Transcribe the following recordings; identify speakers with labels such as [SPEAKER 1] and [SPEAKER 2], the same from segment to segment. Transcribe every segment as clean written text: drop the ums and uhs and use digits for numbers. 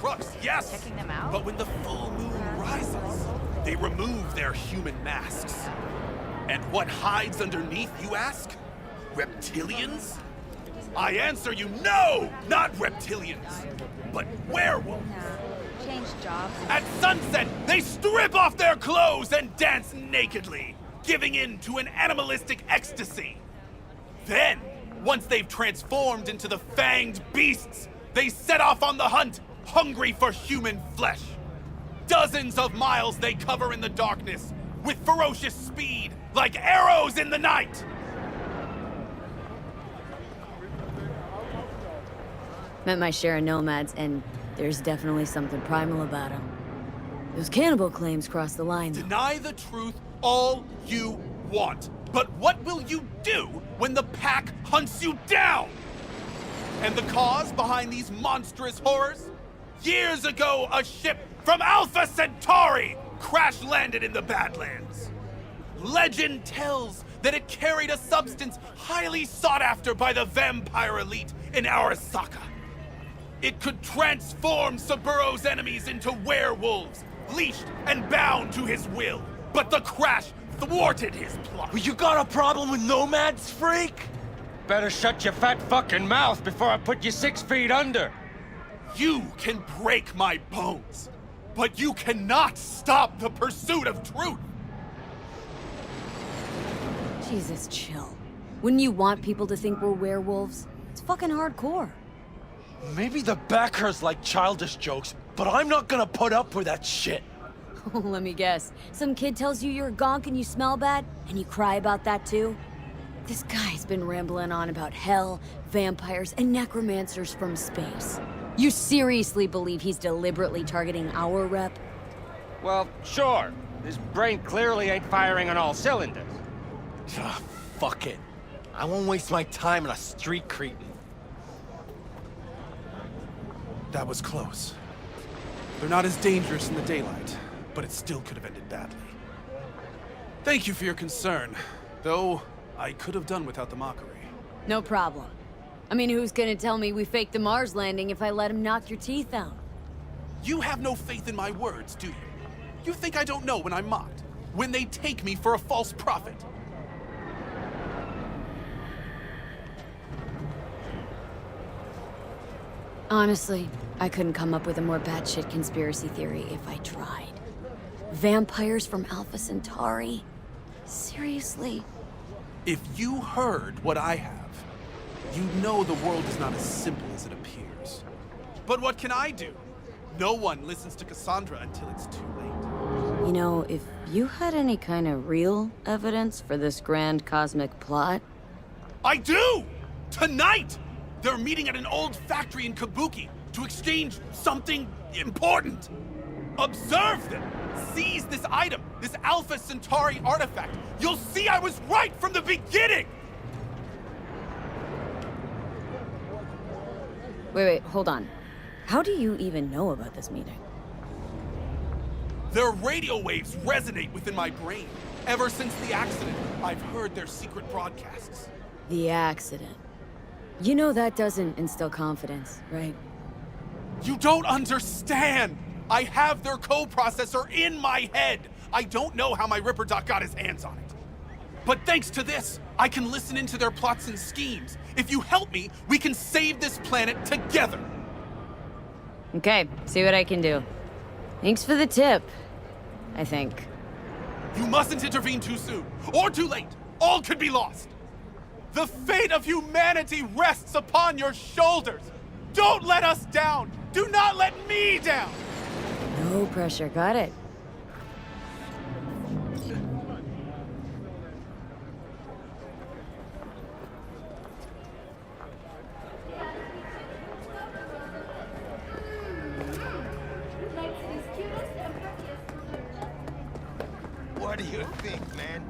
[SPEAKER 1] trucks, yes!
[SPEAKER 2] Checking them out?
[SPEAKER 1] But when the full moon rises, they remove their human masks. And what hides underneath, you ask? Reptilians? I answer you, no! Not reptilians, but werewolves!
[SPEAKER 2] Nah. Change jobs.
[SPEAKER 1] At sunset, they strip off their clothes and dance nakedly, giving in to an animalistic ecstasy. Then, once they've transformed into the fanged beasts, they set off on the hunt, hungry for human flesh. Dozens of miles they cover in the darkness, with ferocious speed, like arrows in the night.
[SPEAKER 3] Met my share of nomads, and there's definitely something primal about them. Those cannibal claims cross the line, though.
[SPEAKER 1] Deny the truth all you want, but what will you do when the pack hunts you down? And the cause behind these monstrous horrors? Years ago, a ship from Alpha Centauri crash-landed in the Badlands. Legend tells that it carried a substance highly sought after by the vampire elite in Arasaka. It could transform Saburo's enemies into werewolves, leashed and bound to his will. But the crash thwarted his plot.
[SPEAKER 4] Well, you got a problem with nomads, freak?
[SPEAKER 5] Better shut your fat fucking mouth before I put you 6 feet under.
[SPEAKER 1] You can break my bones, but you cannot stop the pursuit of truth.
[SPEAKER 3] Jesus, chill. Wouldn't you want people to think we're werewolves? It's fucking hardcore.
[SPEAKER 4] Maybe the backers like childish jokes, but I'm not gonna put up with that shit.
[SPEAKER 3] Let me guess. Some kid tells you you're a gonk and you smell bad, and you cry about that too? This guy's been rambling on about hell, vampires, and necromancers from space. You seriously believe he's deliberately targeting our rep?
[SPEAKER 5] Well, sure. His brain clearly ain't firing on all cylinders.
[SPEAKER 4] Ah, fuck it. I won't waste my time on a street cretin.
[SPEAKER 1] That was close. They're not as dangerous in the daylight, but it still could have ended badly. Thank you for your concern, though I could have done without the mockery.
[SPEAKER 3] No problem. I mean, who's gonna tell me we faked the Mars landing if I let him knock your teeth out?
[SPEAKER 1] You have no faith in my words, do you? You think I don't know when I'm mocked? When they take me for a false prophet?
[SPEAKER 3] Honestly, I couldn't come up with a more batshit conspiracy theory if I tried. Vampires from Alpha Centauri? Seriously?
[SPEAKER 1] If you heard what I have, you know the world is not as simple as it appears. But what can I do? No one listens to Cassandra until it's too late.
[SPEAKER 3] You know, if you had any kind of real evidence for this grand cosmic plot...
[SPEAKER 1] I do! Tonight! They're meeting at an old factory in Kabuki to exchange something important. Observe them! Seize this item, this Alpha Centauri artifact. You'll see I was right from the beginning!
[SPEAKER 3] Wait, hold on. How do you even know about this meeting?
[SPEAKER 1] Their radio waves resonate within my brain. Ever since the accident, I've heard their secret broadcasts.
[SPEAKER 3] The accident. You know that doesn't instill confidence, right?
[SPEAKER 1] You don't understand! I have their co-processor in my head! I don't know how my Ripper Doc got his hands on it. But thanks to this, I can listen into their plots and schemes. If you help me, we can save this planet together!
[SPEAKER 3] Okay, see what I can do. Thanks for the tip, I think.
[SPEAKER 1] You mustn't intervene too soon, or too late. All could be lost. The fate of humanity rests upon your shoulders. Don't let us down. Do not let me down.
[SPEAKER 3] No pressure, got it.
[SPEAKER 4] What do you think, man?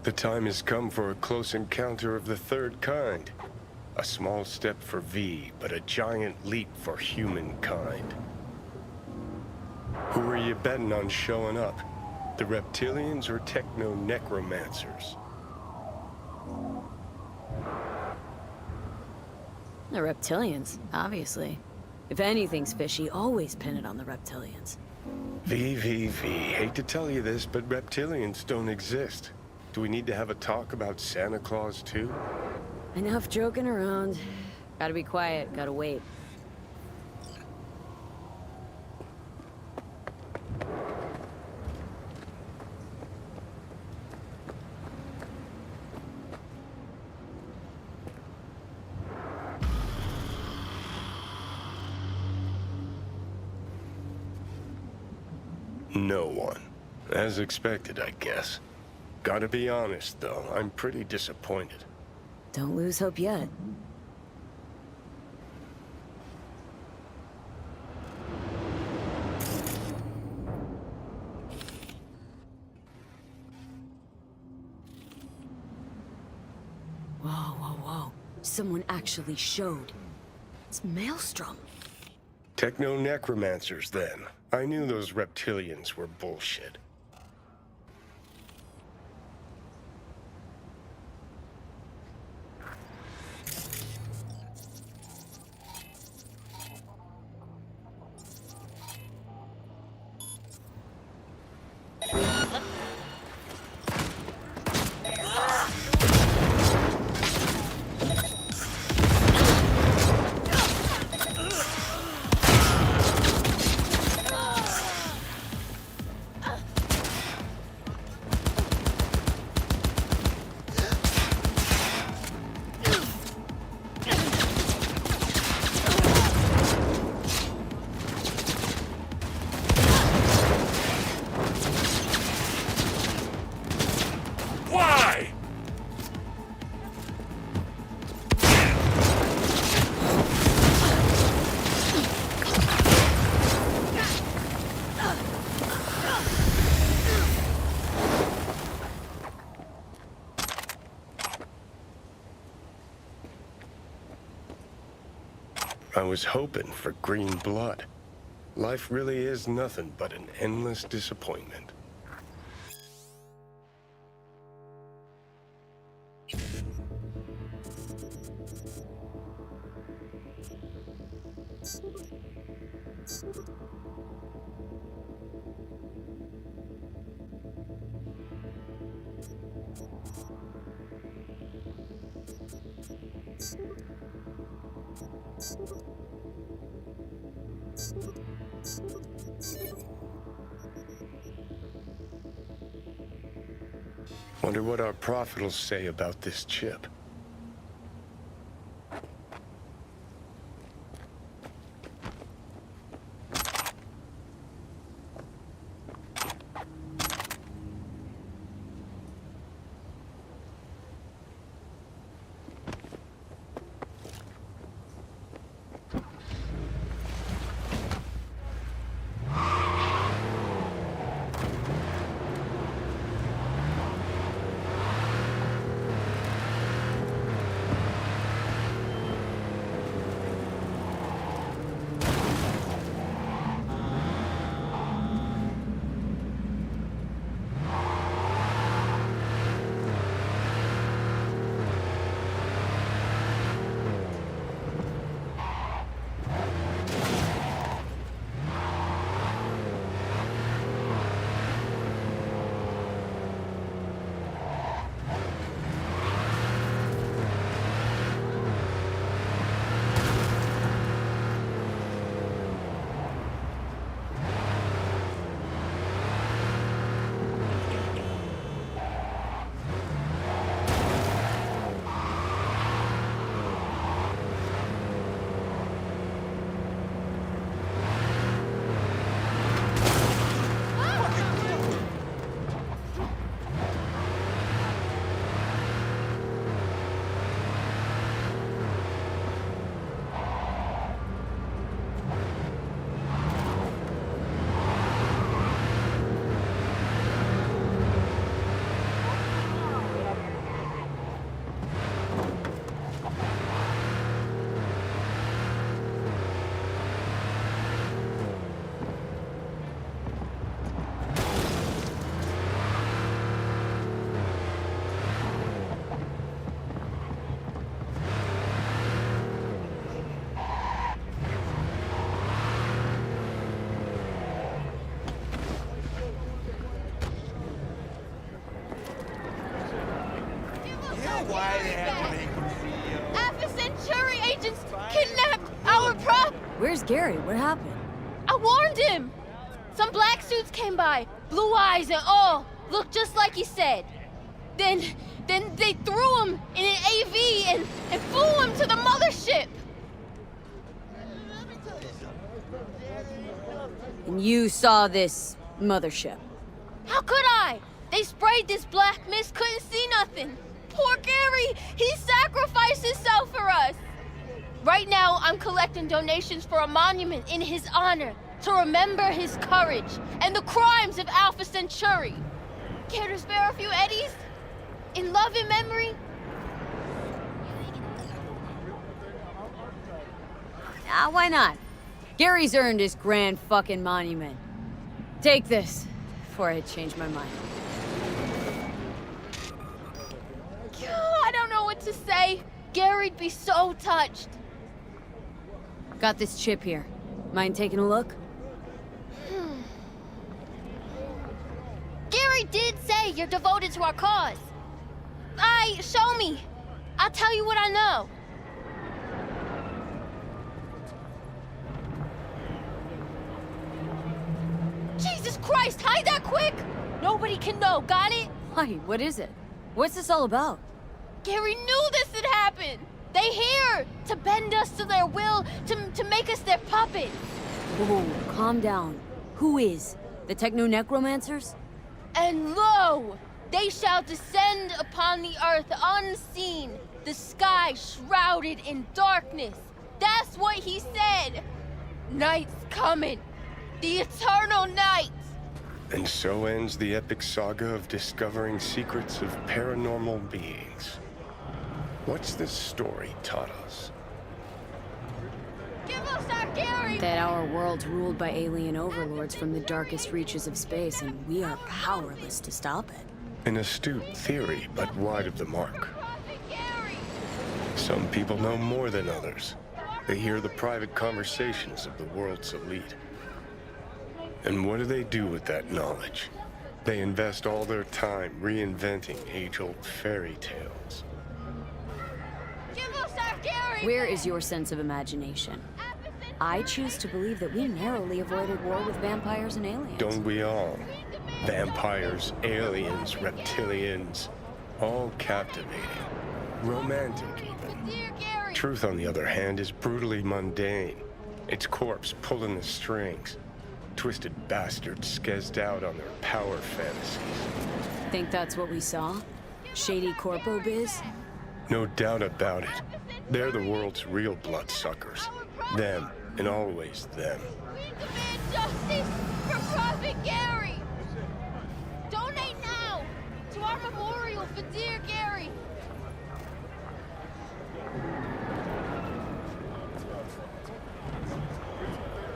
[SPEAKER 6] The time has come for a close encounter of the third kind. A small step for V, but a giant leap for humankind. Who are you betting on showing up? The reptilians or techno-necromancers?
[SPEAKER 3] The reptilians, obviously. If anything's fishy, always pin it on the reptilians.
[SPEAKER 6] V. Hate to tell you this, but reptilians don't exist. Do we need to have a talk about Santa Claus, too?
[SPEAKER 3] Enough joking around. Gotta be quiet, gotta wait.
[SPEAKER 6] No one. As expected, I guess. Gotta be honest, though, I'm pretty disappointed.
[SPEAKER 3] Don't lose hope yet. Whoa. Someone actually showed. It's Maelstrom.
[SPEAKER 6] Techno-necromancers, then. I knew those reptilians were bullshit.
[SPEAKER 1] Why?
[SPEAKER 6] I was hoping for green blood. Life really is nothing but an endless disappointment. Wonder what our prophet will say about this chip.
[SPEAKER 1] why they had to make him CEO.
[SPEAKER 7] Alpha Centauri agents kidnapped our prop.
[SPEAKER 3] Where's Garry? What happened?
[SPEAKER 7] I warned him. Some black suits came by, blue eyes and all, looked just like he said. Then they threw him in an AV and flew him to the mothership.
[SPEAKER 3] And you saw this mothership.
[SPEAKER 7] How could I? They sprayed this black mist, couldn't see nothing. Poor Garry, he sacrificed himself for us. Right now, I'm collecting donations for a monument in his honor to remember his courage and the crimes of Alpha Centauri. Care to spare a few eddies? In love and memory?
[SPEAKER 3] Why not? Garry's earned his grand fucking monument. Take this, before I change my mind.
[SPEAKER 7] I don't know what to say. Garry'd be so touched.
[SPEAKER 3] Got this chip here. Mind taking a look?
[SPEAKER 7] Garry did say you're devoted to our cause. Show me. I'll tell you what I know. Jesus Christ, hide that quick! Nobody can know, got it?
[SPEAKER 3] Why, what is it? What's this all about?
[SPEAKER 7] Garry knew this had happened. They here to bend us to their will, to make us their puppets.
[SPEAKER 3] Whoa, calm down. Who is? The techno-necromancers?
[SPEAKER 7] And lo, they shall descend upon the earth unseen, the sky shrouded in darkness. That's what he said. Night's coming, the eternal night.
[SPEAKER 6] And so ends the epic saga of discovering secrets of paranormal beings. What's this story taught us?
[SPEAKER 7] Give us our Garry!
[SPEAKER 3] That our world's ruled by alien overlords from the darkest reaches of space, and we are powerless to stop it.
[SPEAKER 6] An astute theory, but wide of the mark.
[SPEAKER 7] Prophet Garry!
[SPEAKER 6] Some people know more than others. They hear the private conversations of the world's elite. And what do they do with that knowledge? They invest all their time reinventing age-old fairy tales.
[SPEAKER 7] Give us our Garry!
[SPEAKER 3] Where is your sense of imagination? I choose to believe that we narrowly avoided war with vampires and aliens.
[SPEAKER 6] Don't we all? Vampires, aliens, reptilians, all captivating. Romantic, even.
[SPEAKER 7] Dear Garry!
[SPEAKER 6] Truth, on the other hand, is brutally mundane. Its corpse pulling the strings. Twisted bastards skezzed out on their power fantasies.
[SPEAKER 3] Think that's what we saw? Shady corpo biz?
[SPEAKER 6] No doubt about it. They're the world's real bloodsuckers. Them, and always them.
[SPEAKER 7] We demand justice for Prophet Garry! Donate now to our memorial for dear Garry!